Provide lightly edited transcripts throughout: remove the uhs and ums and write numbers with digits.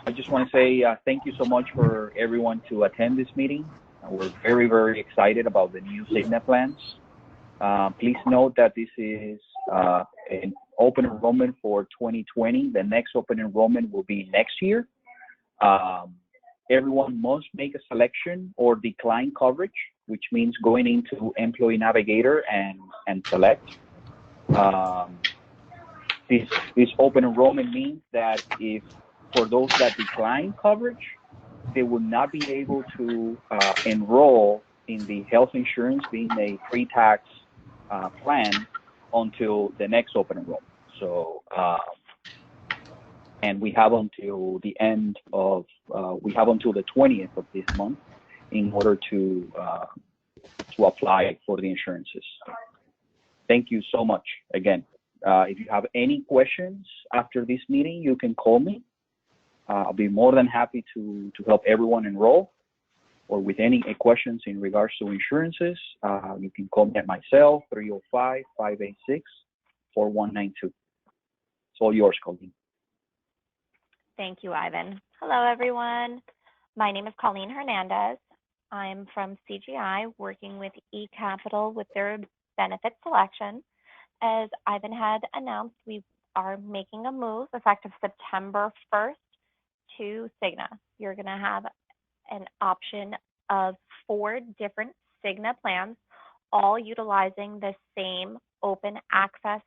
I just want to say thank you so much for everyone to attend this meeting. We're very, very excited about the new Cigna plans. Please note that this is an open enrollment for 2020. The next open enrollment will be next year. Everyone must make a selection or decline coverage, which means going into Employee Navigator and select. This open enrollment means that if for those that decline coverage, they will not be able to enroll in the health insurance being a pre-tax plan until the next open enrollment. So, and we have until the end of, we have until the 20th of this month in order to apply for the insurances. Thank you so much again. If you have any questions after this meeting, you can call me. I'll be more than happy to help everyone enroll, or with any questions in regards to insurances, you can call me at my cell, 305-586-4192. It's all yours, Colleen. Thank you, Ivan. Hello, everyone. My name is Colleen Hernandez. I'm from CGI, working with eCapital with their benefit selection. As Ivan had announced, we are making a move effective September 1st to Cigna. You're going to have an option of 4 different Cigna plans, all utilizing the same open access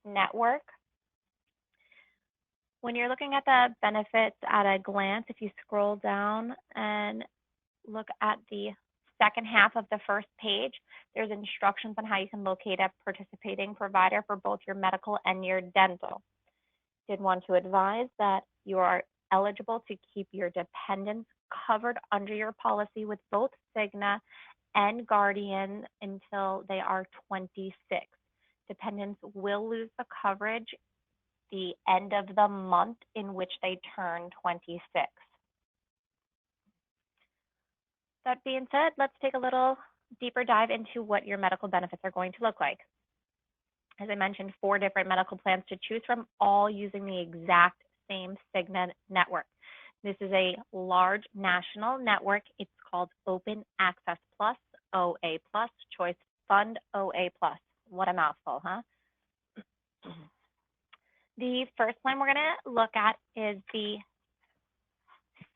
network. When you're looking at the benefits at a glance, if you scroll down and look at the second half of the first page, there's instructions on how you can locate a participating provider for both your medical and your dental. Did want to advise that you are eligible to keep your dependents covered under your policy with both Cigna and Guardian until they are 26. Dependents will lose the coverage the end of the month in which they turn 26. That being said, let's take a little deeper dive into what your medical benefits are going to look like. As I mentioned, 4 different medical plans to choose from, all using the exact same Cigna network. This is a large national network. It's called Open Access Plus, OA Plus, Choice Fund, OA Plus. What a mouthful, huh? The first plan we're going to look at is the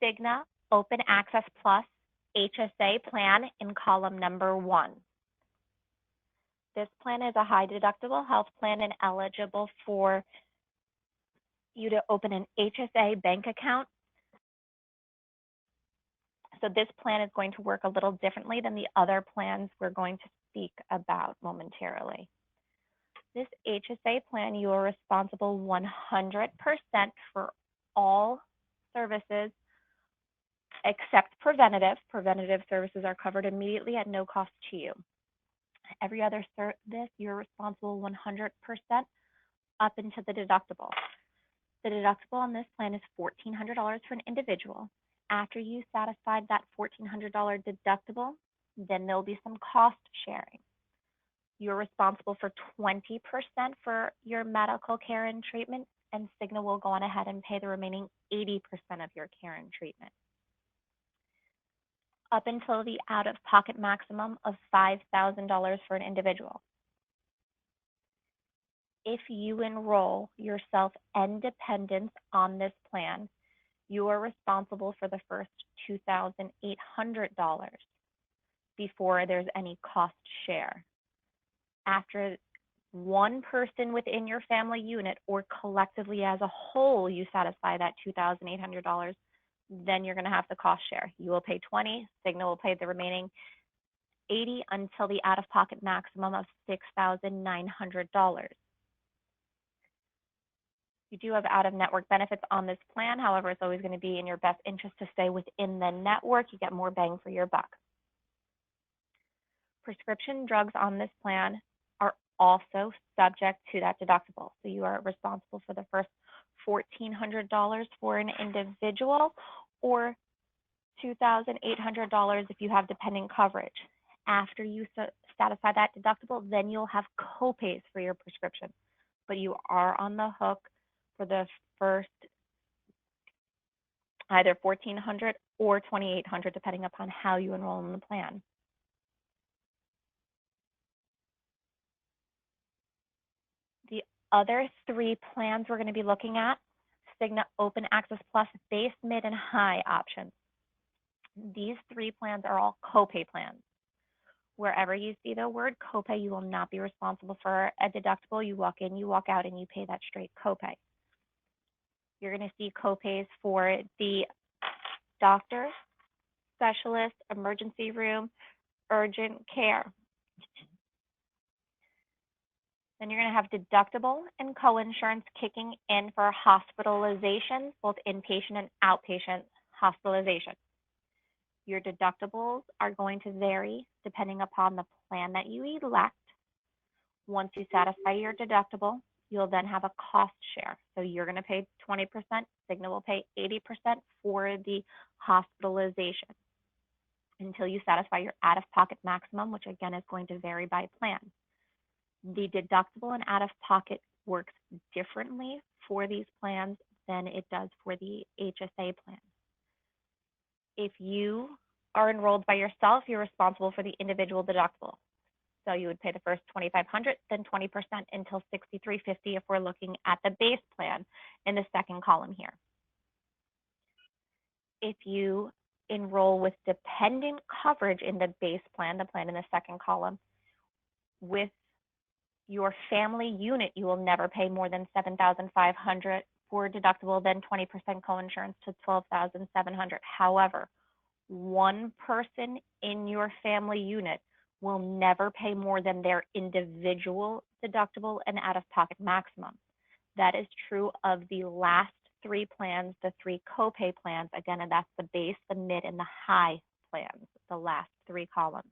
Cigna Open Access Plus HSA plan in column number 1. This plan is a high deductible health plan and eligible for you to open an HSA bank account. So this plan is going to work a little differently than the other plans we're going to speak about momentarily. This HSA plan, you are responsible 100% for all services except preventative. Preventative services are covered immediately at no cost to you. Every other service, you're responsible 100% up into the deductible. The deductible on this plan is $1,400 for an individual. After you satisfied that $1,400 deductible, then there'll be some cost sharing. You're responsible for 20% for your medical care and treatment, and Cigna will go on ahead and pay the remaining 80% of your care and treatment. Up until the out-of-pocket maximum of $5,000 for an individual. If you enroll yourself and dependents on this plan, you are responsible for the first $2,800 before there's any cost share. After one person within your family unit or collectively as a whole, you satisfy that $2,800, then you're going to have the cost share. You will pay 20, Cigna will pay the remaining 80 until the out-of-pocket maximum of $6,900. You do have out-of-network benefits on this plan. However, it's always going to be in your best interest to stay within the network. You get more bang for your buck. Prescription drugs on this plan are also subject to that deductible. So you are responsible for the first $1,400 for an individual or $2,800 if you have dependent coverage. After you satisfy that deductible, then you'll have copays for your prescription, but you are on the hook for the first either $1,400 or $2,800, depending upon how you enroll in the plan. The other three plans we're going to be looking at, Cigna Open Access Plus, base, mid, and high options. These three plans are all copay plans. Wherever you see the word copay, you will not be responsible for a deductible. You walk in, you walk out, and you pay that straight copay. You're going to see copays for the doctor, specialist, emergency room, urgent care. Then you're going to have deductible and co-insurance kicking in for hospitalization, both inpatient and outpatient hospitalization. Your deductibles are going to vary depending upon the plan that you elect. Once you satisfy your deductible, you'll then have a cost share. So you're going to pay 20%, Cigna will pay 80% for the hospitalization until you satisfy your out-of-pocket maximum, which again is going to vary by plan. The deductible and out-of-pocket works differently for these plans than it does for the HSA plan. If you are enrolled by yourself, you're responsible for the individual deductible. So you would pay the first $2,500, then 20% until $6,350 if we're looking at the base plan in the second column here. If you enroll with dependent coverage in the base plan, the plan in the second column, with your family unit, you will never pay more than $7,500 for deductible, then 20% coinsurance to $12,700. However, one person in your family unit will never pay more than their individual deductible and out-of-pocket maximum. That is true of the last three plans, the three copay plans. Again, and that's the base, the mid, and the high plans, the last three columns.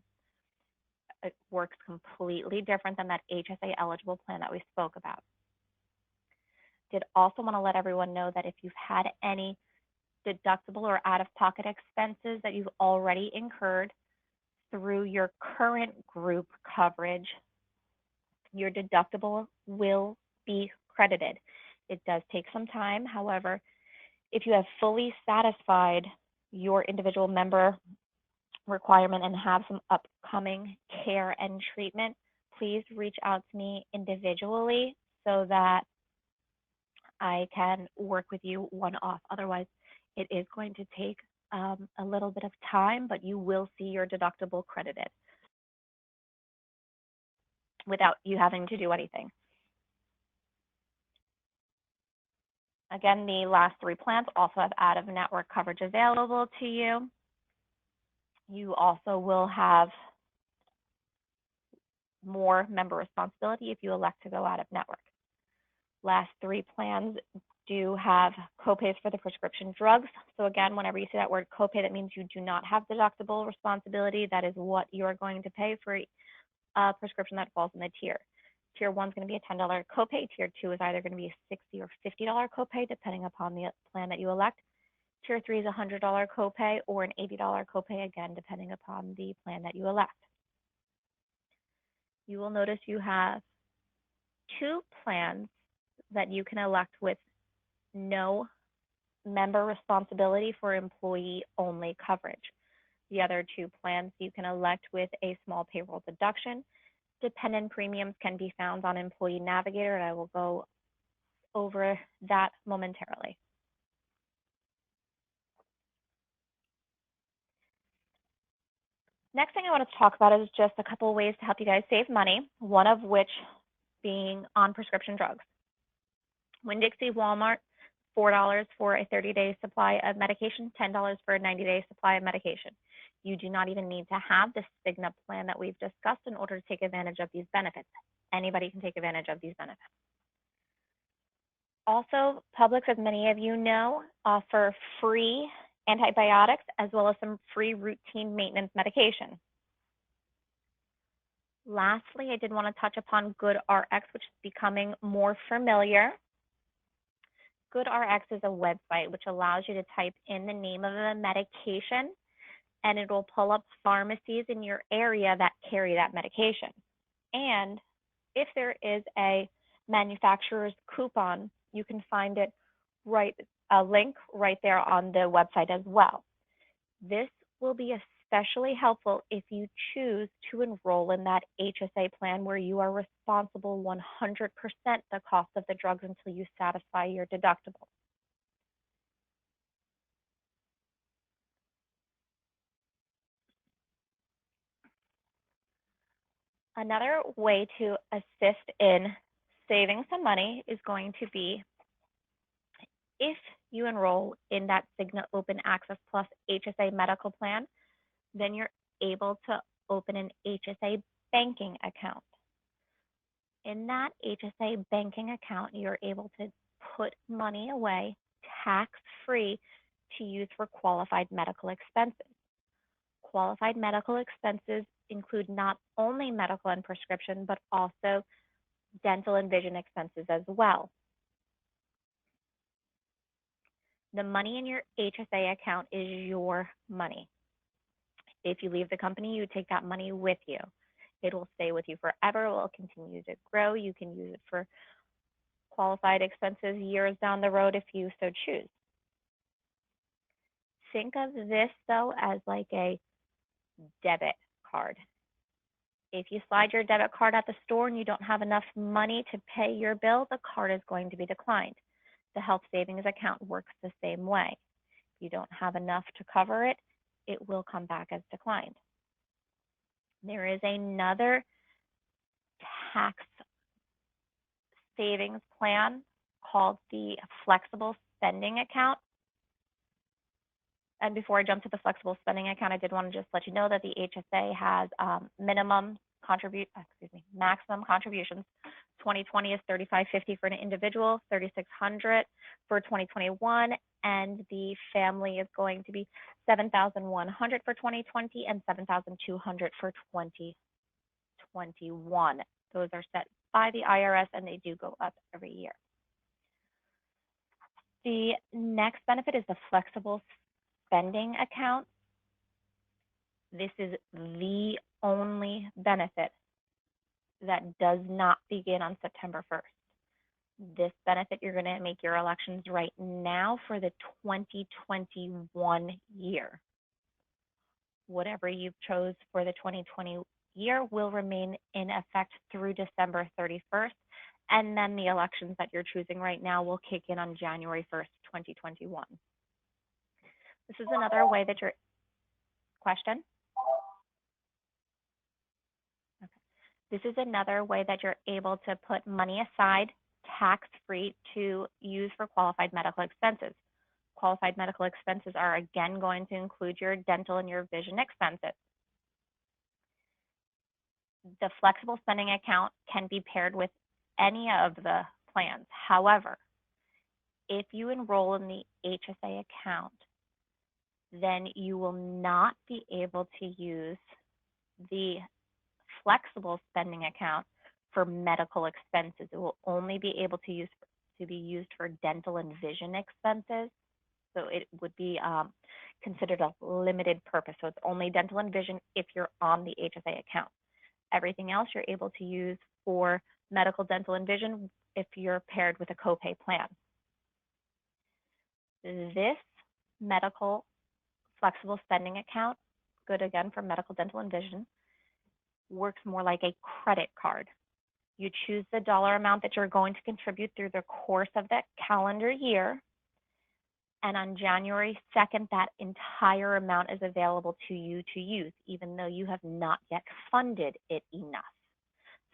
It works completely different than that HSA eligible plan that we spoke about. Did also want to let everyone know that if you've had any deductible or out-of-pocket expenses that you've already incurred through your current group coverage, your deductible will be credited. It does take some time. However, if you have fully satisfied your individual member requirement and have some upcoming care and treatment, please reach out to me individually so that I can work with you one-off. Otherwise, it is going to take a little bit of time, but you will see your deductible credited without you having to do anything. Again, the last three plans also have out-of-network coverage available to you. You also will have more member responsibility if you elect to go out of network. Last three plans do have copays for the prescription drugs. So again, whenever you see that word copay, that means you do not have deductible responsibility. That is what you are going to pay for a prescription that falls in the tier. Tier 1 is going to be a $10 copay. Tier 2 is either going to be a $60 or $50 copay, depending upon the plan that you elect. Tier 3 is a $100 copay or an $80 copay, again, depending upon the plan that you elect. You will notice you have two plans that you can elect with no member responsibility for employee-only coverage. The other two plans you can elect with a small payroll deduction. Dependent premiums can be found on Employee Navigator, and I will go over that momentarily. Next thing I want to talk about is just a couple of ways to help you guys save money, one of which being on prescription drugs. Winn-Dixie, Walmart, $4 for a 30-day supply of medication, $10 for a 90-day supply of medication. You do not even need to have the Cigna plan that we've discussed in order to take advantage of these benefits. Anybody can take advantage of these benefits. Also, Publix, as many of you know, offer free antibiotics as well as some free routine maintenance medication. Lastly, I did want to touch upon GoodRx, which is becoming more familiar. GoodRx is a website which allows you to type in the name of the medication, and it will pull up pharmacies in your area that carry that medication. And if there is a manufacturer's coupon, you can find it a link right there on the website as well. This will be especially helpful if you choose to enroll in that HSA plan where you are responsible 100% the cost of the drugs until you satisfy your deductible. Another way to assist in saving some money is going to be if you enroll in that Cigna Open Access Plus HSA medical plan, then you're able to open an HSA banking account. In that HSA banking account, you're able to put money away tax-free to use for qualified medical expenses. Qualified medical expenses include not only medical and prescription, but also dental and vision expenses as well. The money in your HSA account is your money. If you leave the company, you take that money with you. It will stay with you forever. It will continue to grow. You can use it for qualified expenses years down the road if you so choose. Think of this, though, as like a debit card. If you slide your debit card at the store and you don't have enough money to pay your bill, the card is going to be declined. The health savings account works the same way. If you don't have enough to cover it, it will come back as declined. There is another tax savings plan called the flexible spending account. And before I jump to the flexible spending account, I did want to just let you know that the HSA has maximum contributions. 2020 is $3,550 for an individual, $3,600 for 2021, and the family is going to be $7,100 for 2020 and $7,200 for 2021. Those are set by the IRS and they do go up every year. The next benefit is the flexible spending account. This is the only benefit that does not begin on September 1st. This benefit, you're going to make your elections right now for the 2021 year. Whatever you chose for the 2020 year will remain in effect through December 31st, and then the elections that you're choosing right now will kick in on January 1st, 2021. This is another way that question? Okay. This is another way that you're able to put money aside tax-free to use for qualified medical expenses. Qualified medical expenses are again going to include your dental and your vision expenses. The flexible spending account can be paired with any of the plans. However, if you enroll in the HSA account, then you will not be able to use the flexible spending account for medical expenses. It will only be able to be used for dental and vision expenses. So it would be considered a limited purpose. So it's only dental and vision if you're on the HSA account. Everything else you're able to use for medical, dental, and vision if you're paired with a copay plan. This medical flexible spending account, good again for medical, dental, and vision, works more like a credit card. You choose the dollar amount that you're going to contribute through the course of that calendar year. And on January 2nd, that entire amount is available to you to use, even though you have not yet funded it enough.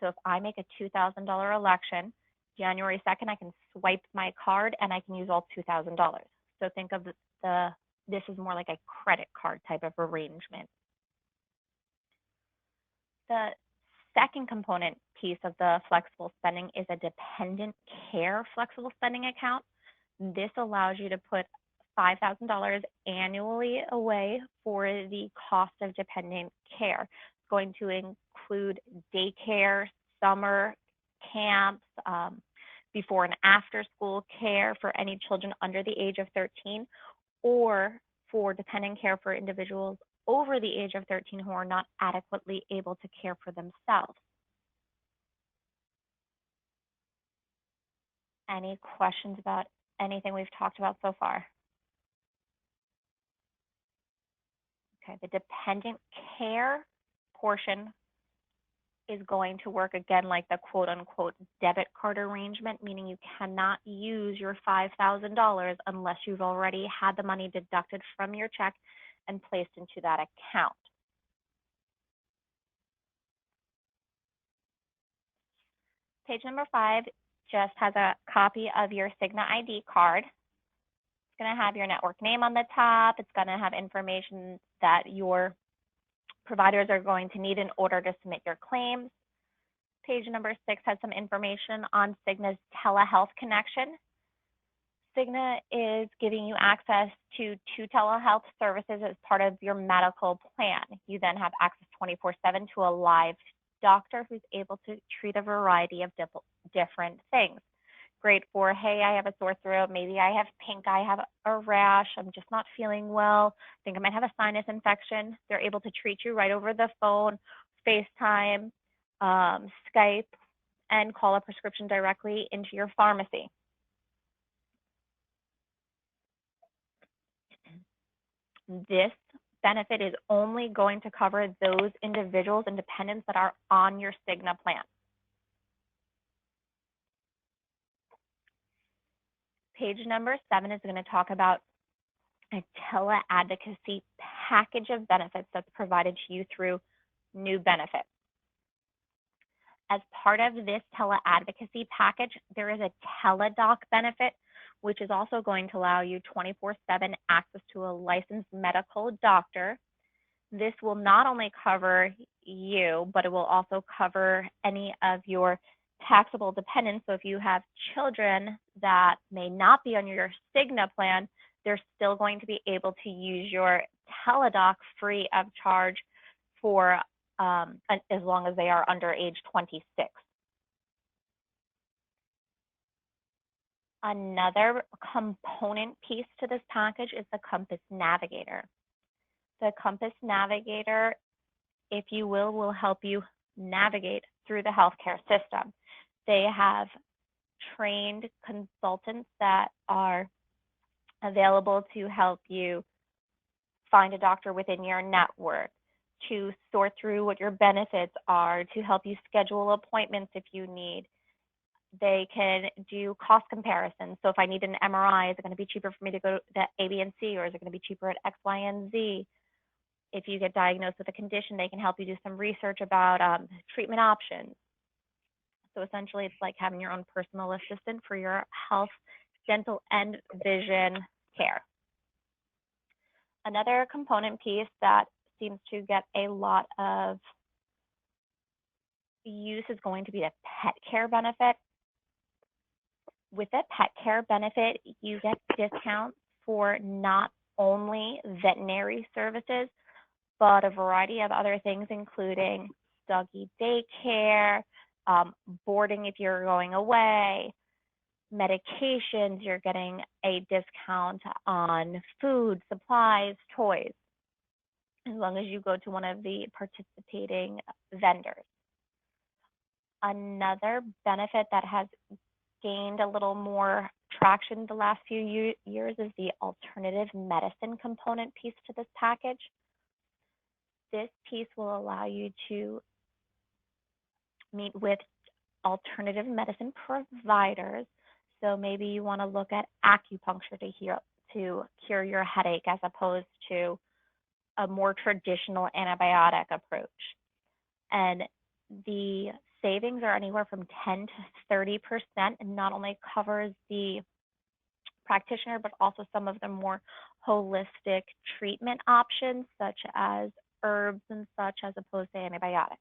So if I make a $2,000 election, January 2nd, I can swipe my card and I can use all $2,000. So think of this is more like a credit card type of arrangement. The second component piece of the flexible spending is a dependent care flexible spending account. This allows you to put $5,000 annually away for the cost of dependent care. It's going to include daycare, summer camps, before and after school care for any children under the age of 13, or for dependent care for individuals over the age of 13 who are not adequately able to care for themselves. Any questions about anything we've talked about so far? Okay, the dependent care portion is going to work again like the quote unquote debit card arrangement, meaning you cannot use your $5,000 unless you've already had the money deducted from your check and placed into that account. Page number 5 just has a copy of your Cigna ID card. It's going to have your network name on the top. It's going to have information that your providers are going to need in order to submit your claims. Page number 6 has some information on Cigna's telehealth connection. Cigna is giving you access to 2 telehealth services as part of your medical plan. You then have access 24/7 to a live doctor who's able to treat a variety of different things. Great for, hey, I have a sore throat, maybe I have pink eye, I have a rash, I'm just not feeling well, I think I might have a sinus infection. They're able to treat you right over the phone, FaceTime, Skype, and call a prescription directly into your pharmacy. This benefit is only going to cover those individuals and dependents that are on your Cigna plan. Page number 7 is going to talk about a tele-advocacy package of benefits that's provided to you through New Benefit. As part of this tele-advocacy package, there is a teledoc benefit, which is also going to allow you 24/7 access to a licensed medical doctor. This will not only cover you, but it will also cover any of your taxable dependents. So if you have children that may not be on your Cigna plan, they're still going to be able to use your teledoc free of charge for as long as they are under age 26. Another component piece to this package is the Compass Navigator. The Compass Navigator, if you will help you navigate through the healthcare system. They have trained consultants that are available to help you find a doctor within your network, to sort through what your benefits are, to help you schedule appointments if you need. They can do cost comparisons. So if I need an MRI, is it going to be cheaper for me to go to A, B, and C, or is it going to be cheaper at X, Y, and Z? If you get diagnosed with a condition, they can help you do some research about treatment options. So essentially, it's like having your own personal assistant for your health, dental, and vision care. Another component piece that seems to get a lot of use is going to be the pet care benefit. With the pet care benefit, you get discounts for not only veterinary services, but a variety of other things, including doggy daycare, boarding if you're going away, medications, you're getting a discount on food, supplies, toys, as long as you go to one of the participating vendors. Another benefit that has gained a little more traction the last few years is the alternative medicine component piece to this package. This piece will allow you to meet with alternative medicine providers. So maybe you want to look at acupuncture to cure your headache as opposed to a more traditional antibiotic approach. And the savings are anywhere from 10 to 30%, and not only covers the practitioner, but also some of the more holistic treatment options, such as herbs and such, as opposed to antibiotics.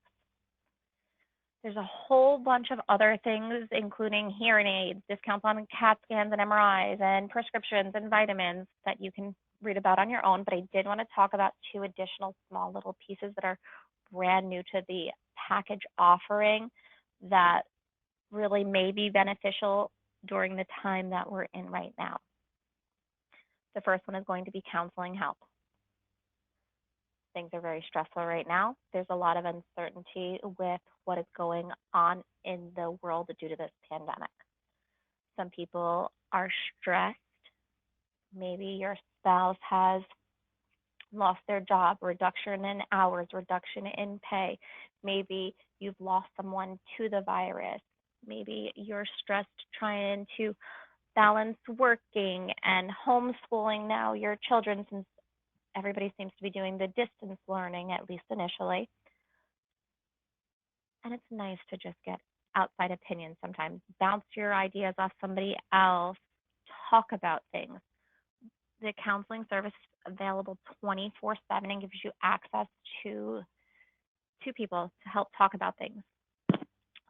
There's a whole bunch of other things, including hearing aids, discounts on CAT scans and MRIs, and prescriptions and vitamins that you can read about on your own. But I did want to talk about 2 additional small little pieces that are brand new to the package offering that really may be beneficial during the time that we're in right now. The first one is going to be counseling help. Things are very stressful right now. There's a lot of uncertainty with what is going on in the world due to this pandemic. Some people are stressed. Maybe your spouse has lost their job, reduction in hours, reduction in pay. Maybe you've lost someone to the virus. Maybe you're stressed trying to balance working and homeschooling now your children, since everybody seems to be doing the distance learning, at least initially. And it's nice to just get outside opinions sometimes. Bounce your ideas off somebody else. Talk about things. The counseling service is available 24/7 and gives you access to people to help talk about things.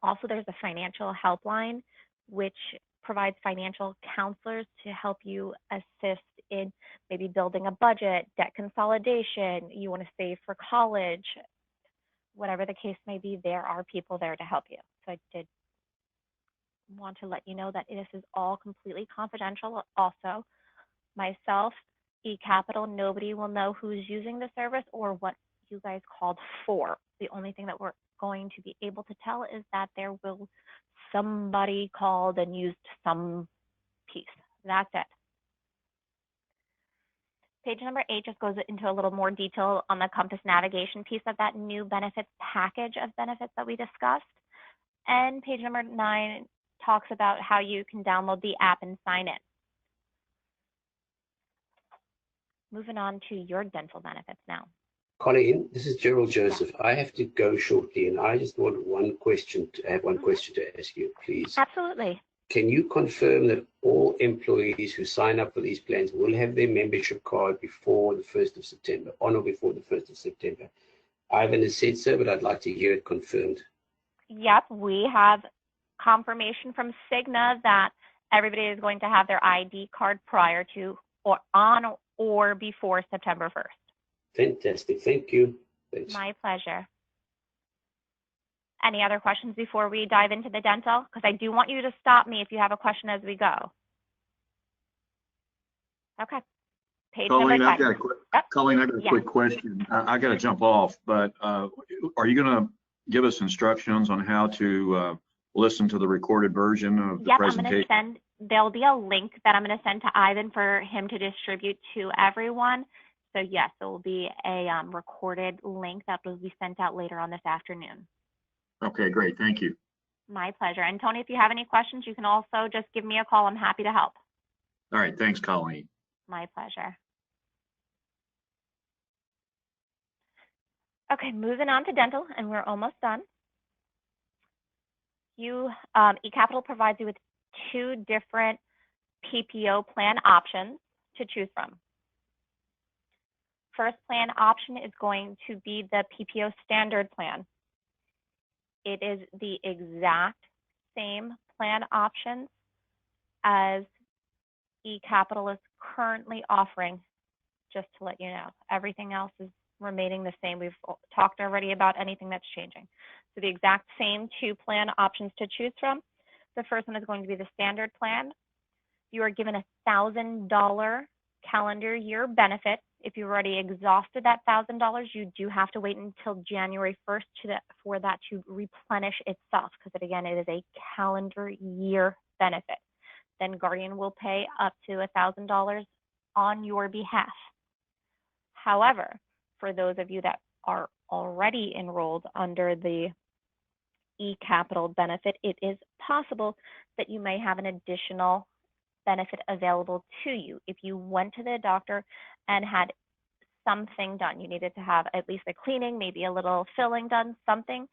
Also, there's a financial helpline, which provides financial counselors to help you assist in maybe building a budget, debt consolidation, you want to save for college, whatever the case may be, there are people there to help you. So I did want to let you know that this is all completely confidential. Also, myself, eCapital, nobody will know who's using the service or what you guys called for. The only thing that we're going to be able to tell is that there will somebody called and used some piece. That's it. Page number 8 just goes into a little more detail on the Compass navigation piece of that new benefits package of benefits that we discussed. And page number 9 talks about how you can download the app and sign in. Moving on to your dental benefits now. Colleen, this is Gerald Joseph. Yeah. I have to go shortly, and I just want one question to ask you, please. Absolutely. Can you confirm that all employees who sign up for these plans will have their membership card before the 1st of September, on or before the 1st of September? Ivan has said so, but I'd like to hear it confirmed. Yep, we have confirmation from Cigna that everybody is going to have their ID card prior to or on or before September 1st. Fantastic. Thank you. Thanks. My pleasure. Any other questions before we dive into the dental? Because I do want you to stop me if you have a question as we go. Okay. Page Colleen, number 10. Colleen, I've got a quick question. I got to jump off, but are you going to give us instructions on how to listen to the recorded version of the presentation? I'm going to there'll be a link that I'm going to send to Ivan for him to distribute to everyone. So yes, it will be a recorded link that will be sent out later on this afternoon. Okay, great. Thank you. My pleasure. And Tony, if you have any questions, you can also just give me a call. I'm happy to help. All right. Thanks, Colleen. My pleasure. Okay, moving on to dental, and we're almost done. eCapital provides you with 2 different PPO plan options to choose from. First plan option is going to be the PPO standard plan. It is the exact same plan options as eCapital is currently offering, just to let you know. Everything else is remaining the same. We've talked already about anything that's changing. So the exact same 2 plan options to choose from. The first one is going to be the standard plan. You are given $1,000 calendar year benefit. If you've already exhausted that $1,000, you do have to wait until January 1st for that to replenish itself, because again, it is a calendar year benefit. Then Guardian will pay up to $1,000 on your behalf. However, for those of you that are already enrolled under the eCapital benefit, it is possible that you may have an additional benefit available to you. If you went to the doctor and had something done, you needed to have at least a cleaning, maybe a little filling done, something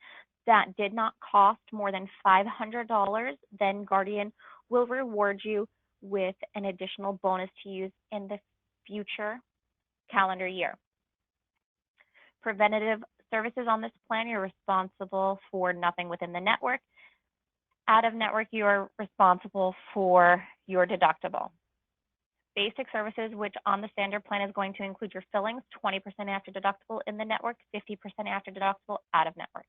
that did not cost more than $500, then Guardian will reward you with an additional bonus to use in the future calendar year. Preventative services on this plan, you're responsible for nothing within the network. Out of network, you are responsible for your deductible. Basic services, which on the standard plan is going to include your fillings, 20% after deductible in the network, 50% after deductible out of network.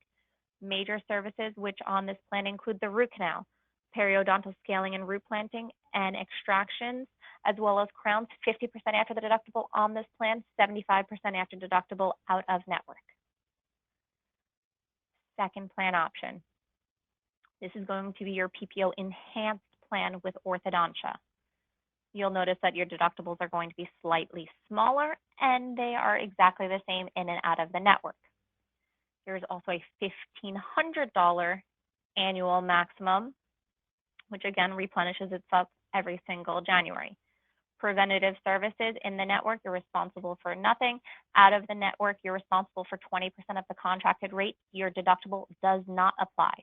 Major services, which on this plan include the root canal, periodontal scaling and root planting, and extractions, as well as crowns, 50% after the deductible on this plan, 75% after deductible out of network. Second plan option. This is going to be your PPO enhanced plan with orthodontia. you'll notice that your deductibles are going to be slightly smaller, and they are exactly the same in and out of the network. There's also a $1,500 annual maximum, which again replenishes itself every single January. Preventative services in the network, you're responsible for nothing. Out of the network, you're responsible for 20% of the contracted rate. Your deductible does not apply.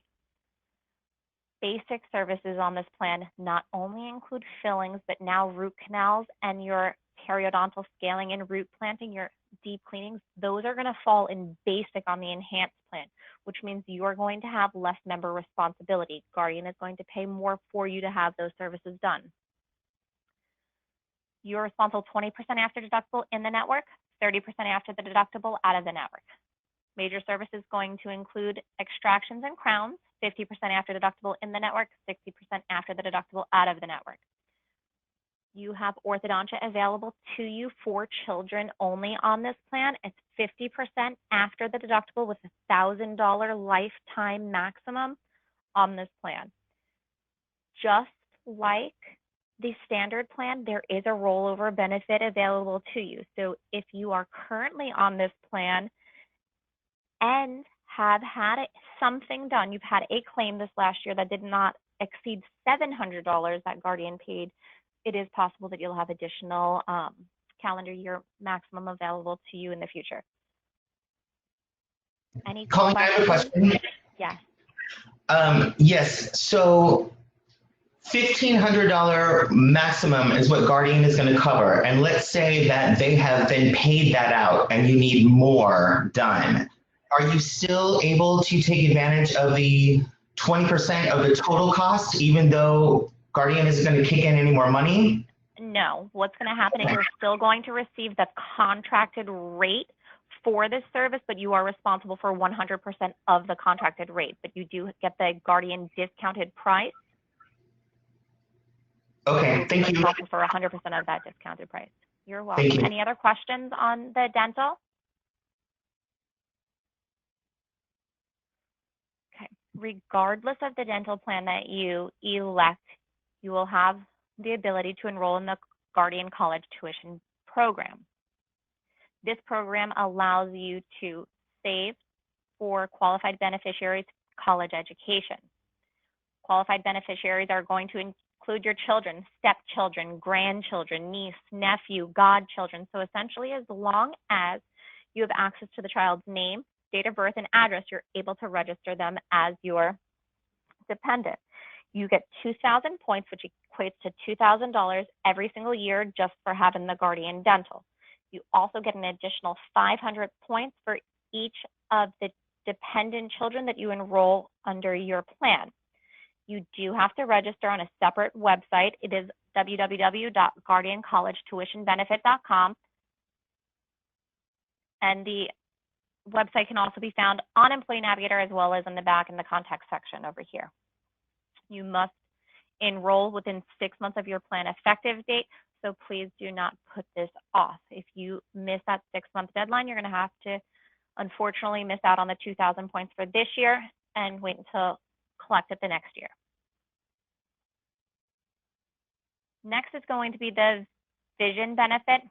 Basic services on this plan not only include fillings, but now root canals and your periodontal scaling and root planting, your deep cleanings, those are going to fall in basic on the enhanced plan, which means you're going to have less member responsibility. Guardian is going to pay more for you to have those services done. You're responsible 20% after deductible in the network, 30% after the deductible out of the network. Major services going to include extractions and crowns, 50% after deductible in the network, 60% after the deductible out of the network. You have orthodontia available to you for children only on this plan. It's 50% after the deductible with a $1,000 lifetime maximum on this plan. Just like the standard plan, there is a rollover benefit available to you. So if you are currently on this plan and have had something done, you've had a claim this last year that did not exceed $700 that Guardian paid, it is possible that you'll have additional calendar year maximum available to you in the future. Any Colleen, I have a question. Yes. Yes, so $1,500 maximum is what Guardian is going to cover. And let's say that they have been paid that out and you need more done. Are you still able to take advantage of the 20% of the total cost, even though Guardian isn't going to kick in any more money? No, what's going to happen is you're still going to receive the contracted rate for this service, but you are responsible for 100% of the contracted rate, but you do get the Guardian discounted price. Okay, thank you. Responsible for 100% of that discounted price. You're welcome. Thank you. Any other questions on the dental? Okay, regardless of the dental plan that you elect, you will have the ability to enroll in the Guardian College Tuition Program. This program allows you to save for qualified beneficiaries' college education. Qualified beneficiaries are going to include your children, stepchildren, grandchildren, niece, nephew, godchildren. So essentially, as long as you have access to the child's name, date of birth, and address, you're able to register them as your dependent. You get 2,000 points, which equates to $2,000 every single year just for having the Guardian Dental. You also get an additional 500 points for each of the dependent children that you enroll under your plan. You do have to register on a separate website. It is www.guardiancollegetuitionbenefit.com. And the website can also be found on Employee Navigator as well as in the back in the contact section over here. You must enroll within 6 months of your plan effective date, so please do not put this off. If you miss that 6-month deadline, you're going to have to, unfortunately, miss out on the 2,000 points for this year and wait until collect it the next year. Next is going to be the vision benefit.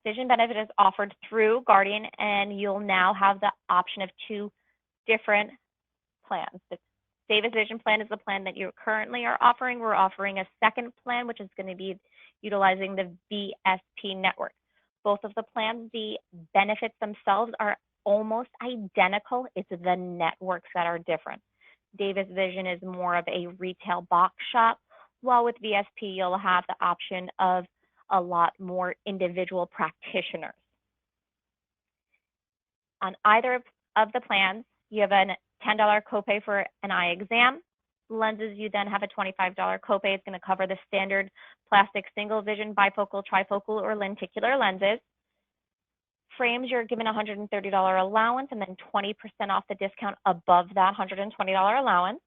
Vision benefit is offered through Guardian, and you'll now have the option of 2 different plans. The Davis Vision Plan is the plan that you currently are offering. We're offering a second plan, which is going to be utilizing the VSP network. Both of the plans, the benefits themselves are almost identical. It's the networks that are different. Davis Vision is more of a retail box shop, while with VSP, you'll have the option of a lot more individual practitioners. On either of the plans, you have a $10 copay for an eye exam. Lenses, you then have a $25 copay. It's going to cover the standard plastic single vision, bifocal, trifocal, or lenticular lenses. Frames, you're given a $130 allowance and then 20% off the discount above that $120 allowance.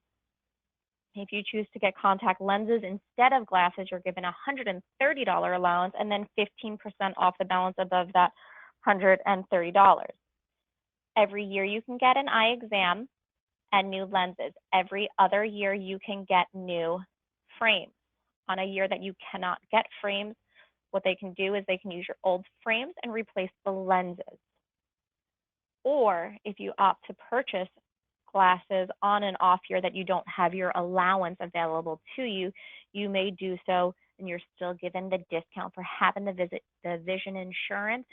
If you choose to get contact lenses instead of glasses, you're given a $130 allowance and then 15% off the balance above that $130. Every year you can get an eye exam and new lenses. Every other year you can get new frames. on a year that you cannot get frames, what they can do is they can use your old frames and replace the lenses. Or if you opt to purchase glasses on an off year that you don't have your allowance available to you, you may do so, and you're still given the discount for having the vision insurance.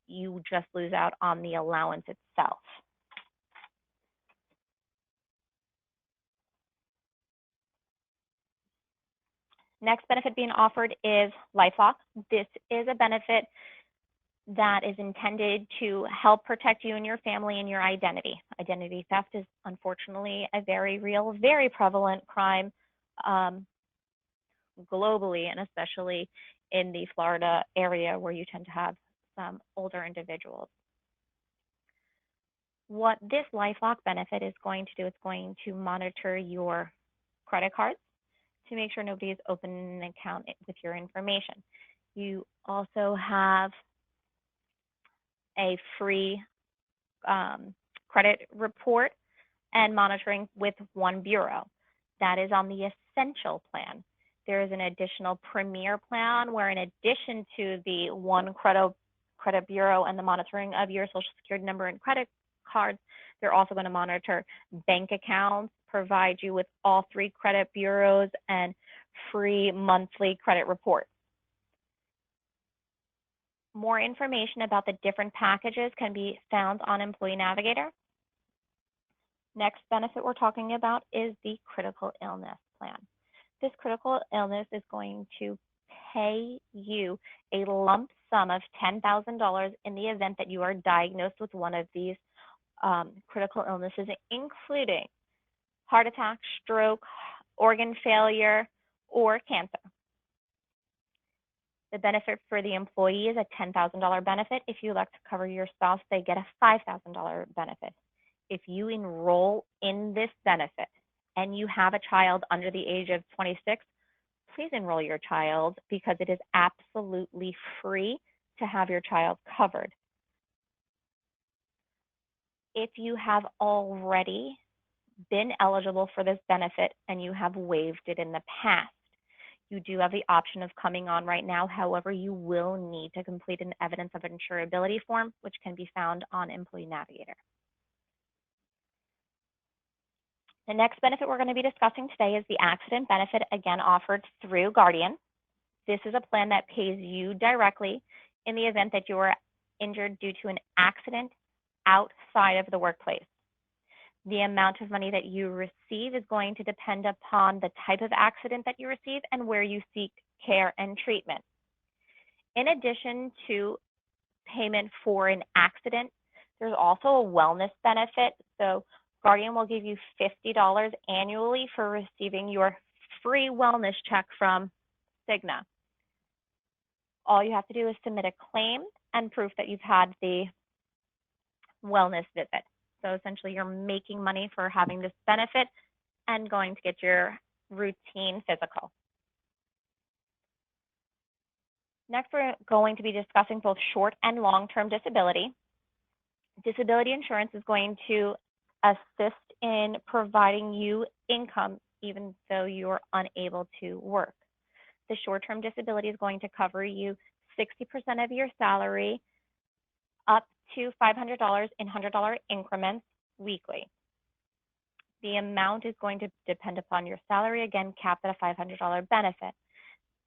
You just lose out on the allowance itself. Next benefit being offered is LifeLock. This is a benefit that is intended to help protect you and your family and your identity. Identity theft is unfortunately a very real, very prevalent crime globally, and especially in the Florida area where you tend to have some older individuals. What this LifeLock benefit is going to do, it's going to monitor your credit cards to make sure nobody is opening an account with your information. You also have a free credit report and monitoring with one bureau. That is on the Essential plan. There is an additional Premier plan where, in addition to the one credit bureau and the monitoring of your Social Security number and credit cards, they're also going to monitor bank accounts, provide you with all 3 credit bureaus, and free monthly credit reports. More information about the different packages can be found on Employee Navigator. Next benefit we're talking about is the critical illness plan. This critical illness is going to pay you a lump sum of $10,000 in the event that you are diagnosed with one of these critical illnesses, including heart attack, stroke, organ failure, or cancer. The benefit for the employee is a $10,000 benefit. If you elect to cover your spouse, they get a $5,000 benefit. If you enroll in this benefit and you have a child under the age of 26, please enroll your child, because it is absolutely free to have your child covered. If you have already been eligible for this benefit and you have waived it in the past, you do have the option of coming on right now. However, you will need to complete an evidence of insurability form, which can be found on Employee Navigator. The next benefit we're going to be discussing today is the accident benefit, again offered through Guardian. This is a plan that pays you directly in the event that you are injured due to an accident outside of the workplace. The amount of money that you receive is going to depend upon the type of accident that you receive and where you seek care and treatment. In addition to payment for an accident, there's also a wellness benefit. So Guardian will give you $50 annually for receiving your free wellness check from Cigna. All you have to do is submit a claim and proof that you've had the wellness visit. So essentially, you're making money for having this benefit and going to get your routine physical. Next, we're going to be discussing both short and long-term disability. Disability insurance is going to assist in providing you income even though you're unable to work. The short-term disability is going to cover you 60% of your salary up to $500 in $100 increments weekly. The amount is going to depend upon your salary, again, capped at a $500 benefit.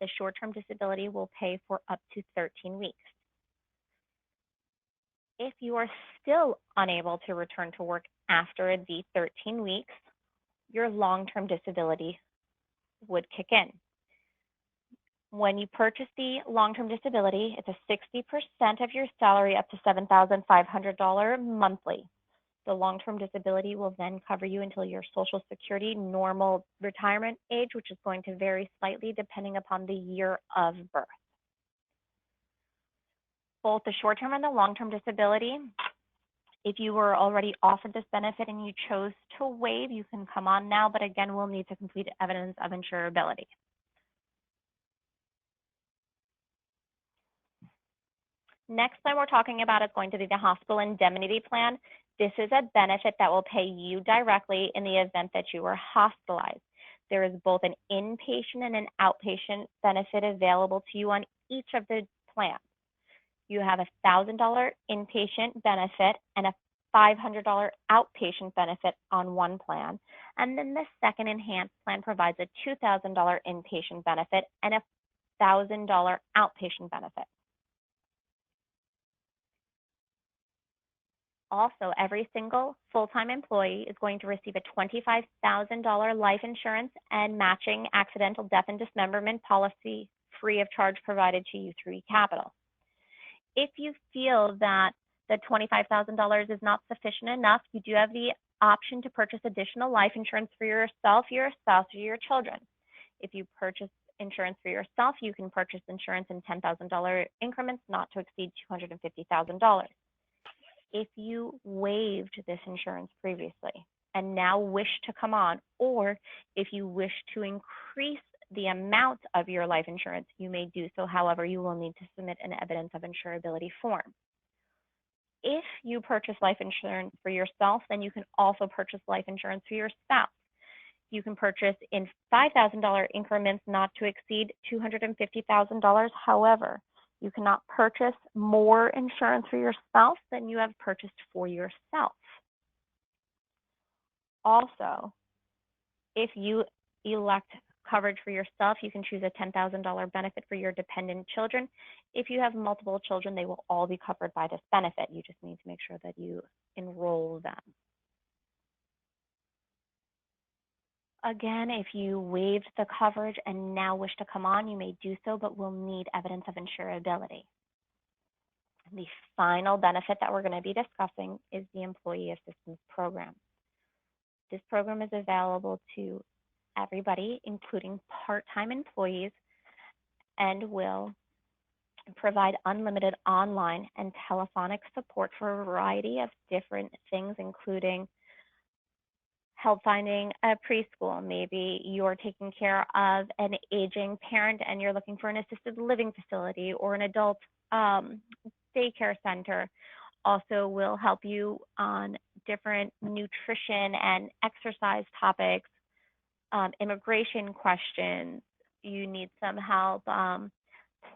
The short-term disability will pay for up to 13 weeks. If you are still unable to return to work after the 13 weeks, your long-term disability would kick in. When you purchase the long-term disability, it's a 60% of your salary up to $7,500 monthly. The long-term disability will then cover you until your Social Security normal retirement age, which is going to vary slightly depending upon the year of birth. Both the short-term and the long-term disability, if you were already offered this benefit and you chose to waive, you can come on now, but again, we'll need to complete evidence of insurability. Next plan we're talking about is going to be the hospital indemnity plan. This is a benefit that will pay you directly in the event that you are hospitalized. There is both an inpatient and an outpatient benefit available to you on each of the plans. You have a $1,000 inpatient benefit and a $500 outpatient benefit on one plan. And then the second enhanced plan provides a $2,000 inpatient benefit and a $1,000 outpatient benefit. Also, every single full-time employee is going to receive a $25,000 life insurance and matching accidental death and dismemberment policy free of charge provided to you through eCapital. If you feel that the $25,000 is not sufficient enough, you do have the option to purchase additional life insurance for yourself, your spouse, or your children. If you purchase insurance for yourself, you can purchase insurance in $10,000 increments not to exceed $250,000. If you waived this insurance previously and now wish to come on, or if you wish to increase the amount of your life insurance, you may do so. However, you will need to submit an evidence of insurability form. If you purchase life insurance for yourself, then you can also purchase life insurance for your spouse. You can purchase in $5,000 increments not to exceed $250,000. However, you cannot purchase more insurance for your spouse than you have purchased for yourself. Also, if you elect coverage for yourself, you can choose a $10,000 benefit for your dependent children. If you have multiple children, they will all be covered by this benefit. You just need to make sure that you enroll them. Again, if you waived the coverage and now wish to come on, you may do so, but will need evidence of insurability. The final benefit that we're going to be discussing is the Employee Assistance Program. This program is available to everybody, including part-time employees, and will provide unlimited online and telephonic support for a variety of different things, including help finding a preschool. Maybe you're taking care of an aging parent and you're looking for an assisted living facility or an adult daycare center. Also will help you on different nutrition and exercise topics, immigration questions. You need some help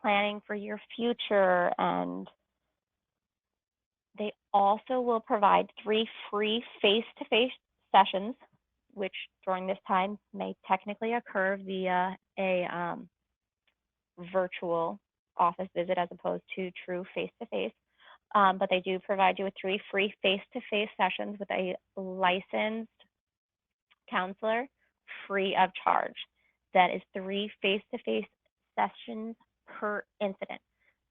planning for your future, and they also will provide 3 free face-to-face sessions, which during this time may technically occur via a virtual office visit as opposed to true face-to-face. But they do provide you with 3 free face-to-face sessions with a licensed counselor free of charge. That is 3 face-to-face sessions per incident.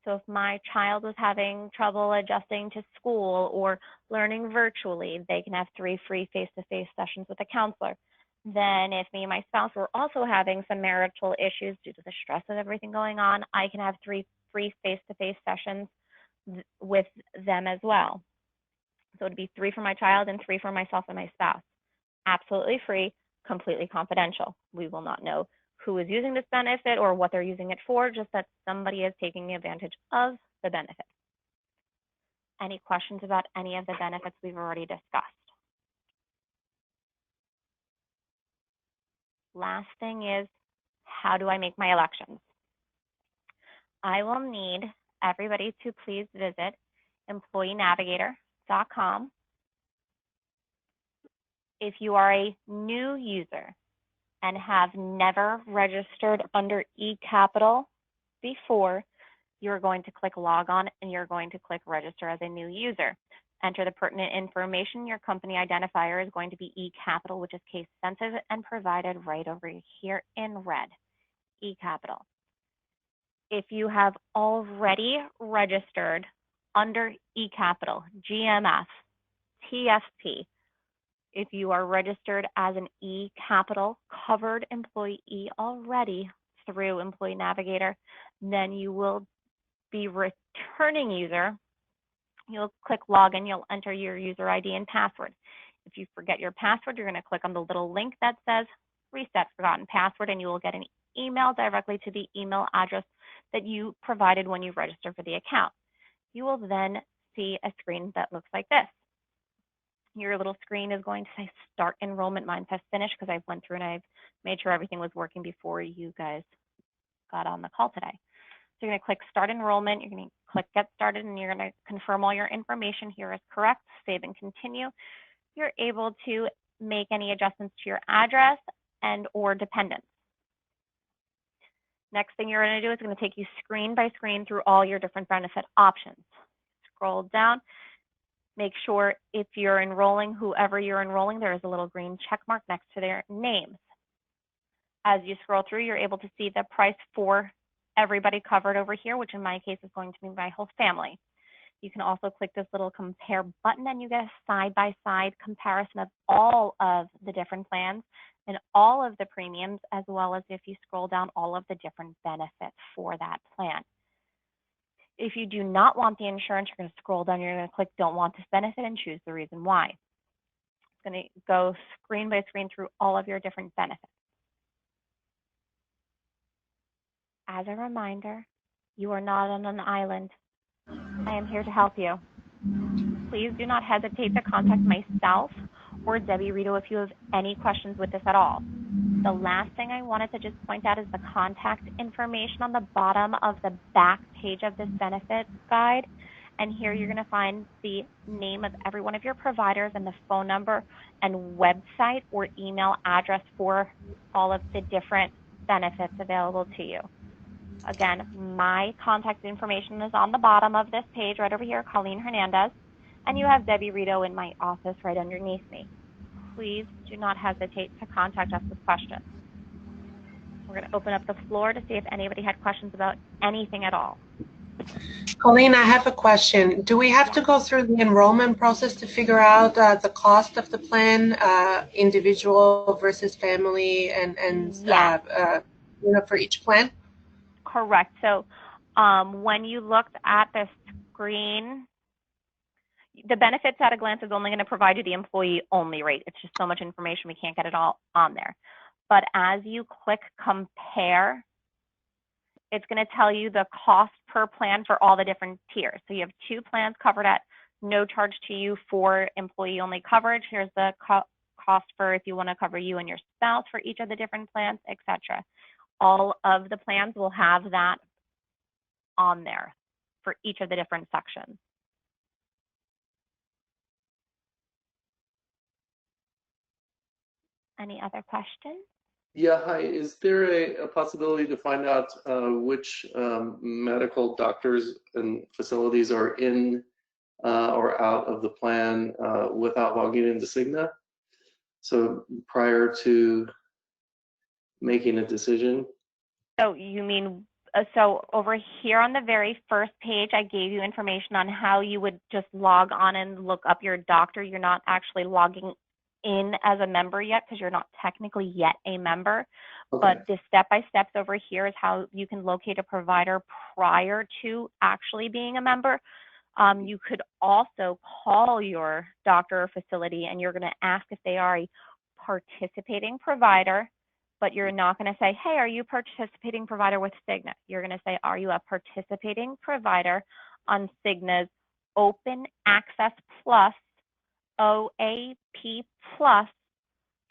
So if my child was having trouble adjusting to school or learning virtually, they can have 3 free face-to-face sessions with a counselor. Then if me and my spouse were also having some marital issues due to the stress of everything going on, I can have 3 free face-to-face sessions with them as well. So it'd be 3 for my child and 3 for myself and my spouse. Absolutely free, completely confidential. We will not know who is using this benefit or what they're using it for, just that somebody is taking advantage of the benefit. Any questions about any of the benefits we've already discussed? Last thing is, how do I make my elections? I will need everybody to please visit employeenavigator.com. If you are a new user and have never registered under eCapital before, you're going to click log on and you're going to click register as a new user. Enter the pertinent information. Your company identifier is going to be eCapital, which is case sensitive and provided right over here in red, eCapital. If you have already registered under eCapital, GMF, TSP, if you are registered as an eCapital covered employee already through Employee Navigator, then you will be returning user. You'll click login, you'll enter your user ID and password. If you forget your password, you're going to click on the little link that says reset forgotten password, and you will get an email directly to the email address that you provided when you registered for the account. You will then see a screen that looks like this. Your little screen is going to say start enrollment. Mine says finish because I went through and I've made sure everything was working before you guys got on the call today. So you're going to click start enrollment. You're going to click get started, and you're going to confirm all your information here is correct. Save and continue. You're able to make any adjustments to your address and or dependents. Next thing you're going to do is going to take you screen by screen through all your different benefit options. Scroll down. Make sure if you're enrolling, whoever you're enrolling, there is a little green check mark next to their names. As you scroll through, you're able to see the price for everybody covered over here, which in my case is going to be my whole family. You can also click this little compare button and you get a side-by-side comparison of all of the different plans and all of the premiums, as well as if you scroll down, all of the different benefits for that plan. If you do not want the insurance, you're going to scroll down, you're going to click don't want this benefit and choose the reason why. It's going to go screen by screen through all of your different benefits. As a reminder, you are not on an island. I am here to help you. Please do not hesitate to contact myself or Debbie Rito if you have any questions with this at all. The last thing I wanted to just point out is the contact information on the bottom of the back page of this benefits guide. And here you're going to find the name of every one of your providers and the phone number and website or email address for all of the different benefits available to you. Again, my contact information is on the bottom of this page right over here, Colleen Hernandez, and you have Debbie Rito in my office right underneath me. Please do not hesitate to contact us with questions. We're going to open up the floor to see if anybody had questions about anything at all. Colleen, I have a question. Do we have to go through the enrollment process to figure out the cost of the plan, individual versus family, and you know, for each plan? Correct. So when you looked at the screen, the benefits at a glance is only going to provide you the employee only rate. It's just so much information, we can't get it all on there. But as you click compare, it's going to tell you the cost per plan for all the different tiers. So you have 2 plans covered at no charge to you for employee only coverage. Here's the cost for if you want to cover you and your spouse for each of the different plans, etc. All of the plans will have that on there for each of the different sections. Any other questions? Yeah, hi. Is there a possibility to find out which medical doctors and facilities are in or out of the plan without logging into Cigna? So prior to making a decision? So you mean, so over here on the very first page, I gave you information on how you would just log on and look up your doctor. You're not actually logging in as a member yet because you're not technically yet a member. Okay. But the step-by-steps over here is how you can locate a provider prior to actually being a member. You could also call your doctor or facility and you're going to ask if they are a participating provider, but you're not going to say, hey, are you a participating provider with Cigna? You're going to say, are you a participating provider on Cigna's Open Access Plus, OAP Plus,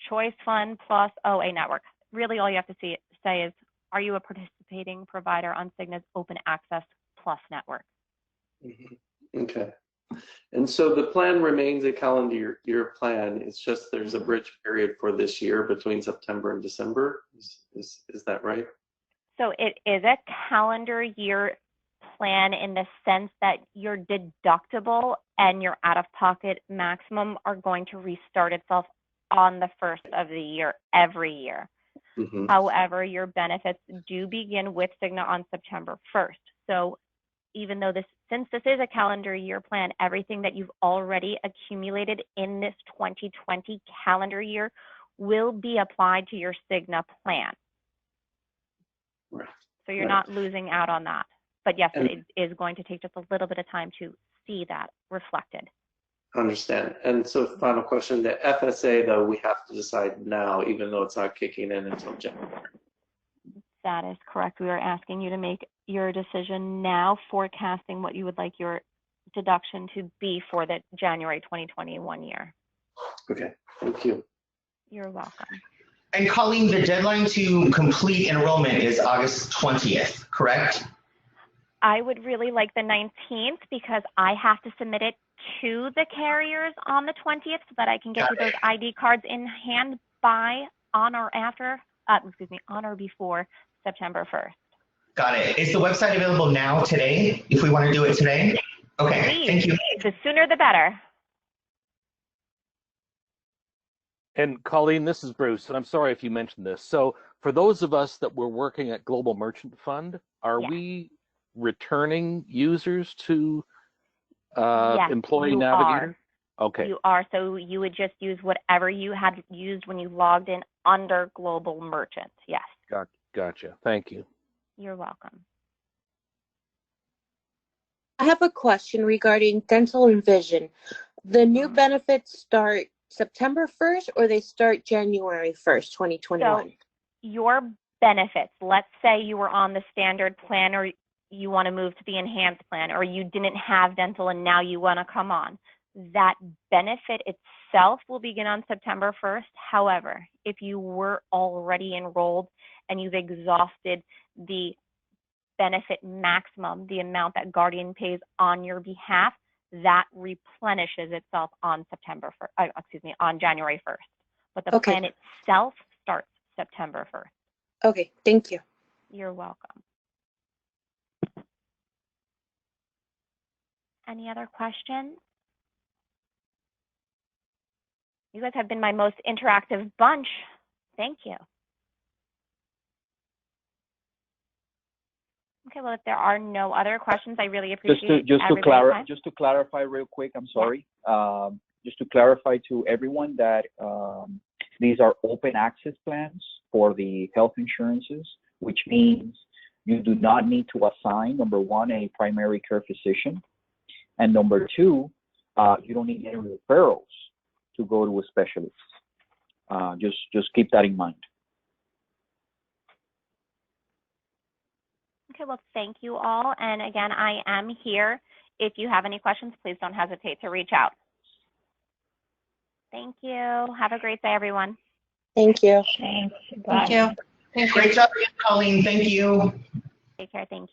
Choice Fund Plus, OA Network. Really all you have to say is, are you a participating provider on Cigna's Open Access Plus network? Mm-hmm. Okay. And so the plan remains a calendar year plan. It's just there's a bridge period for this year between September and December. Is that right? So it is a calendar year plan in the sense that your deductible and your out-of-pocket maximum are going to restart itself on the first of the year every year. Mm-hmm. However, your benefits do begin with Cigna on September 1st. So even though since this is a calendar year plan, everything that you've already accumulated in this 2020 calendar year will be applied to your Cigna plan. Right. So you're not losing out on that. But yes, it is going to take just a little bit of time to see that reflected. Understand. And so final question, the FSA though, we have to decide now, even though it's not kicking in until January. That is correct. We are asking you to make your decision now, forecasting what you would like your deduction to be for the January 2021 year. Okay, thank you. You're welcome. And Colleen, the deadline to complete enrollment is August 20th, correct? I would really like the 19th because I have to submit it to the carriers on the 20th so that I can get you those ID cards in hand by on or before September 1st. Got it. Is the website available now, today, if we want to do it today? Okay, Please. thank you. The sooner the better. And Colleen, this is Bruce, and I'm sorry if you mentioned this. So for those of us that were working at Global Merchant Fund, are we returning users to Yes, Employee you Navigator? Are. Okay. You are. So you would just use whatever you had used when you logged in under Global Merchant. Yes. Gotcha. Thank you. You're welcome. I have a question regarding dental and vision. The new benefits start September 1st or they start January 1st, 2021? So your benefits, let's say you were on the standard plan or you want to move to the enhanced plan, or you didn't have dental and now you want to come on. That benefit itself will begin on September 1st. However, if you were already enrolled and you've exhausted the benefit maximum, the amount that Guardian pays on your behalf, that replenishes itself on on January 1st. But the plan itself starts September 1st. Okay, thank you. You're welcome. Any other questions? You guys have been my most interactive bunch. Thank you. Okay, well, if there are no other questions, I really appreciate just to clarify real quick, I'm sorry. Yeah. Just to clarify to everyone that these are open access plans for the health insurances, which means you do not need to assign, number one, a primary care physician, and number two, you don't need any referrals to go to a specialist. Just keep that in mind. Okay, well, thank you all. And again, I am here. If you have any questions, please don't hesitate to reach out. Thank you. Have a great day, everyone. Thank you. Thank you. Great job, Colleen. Thank you. Take care. Thank you.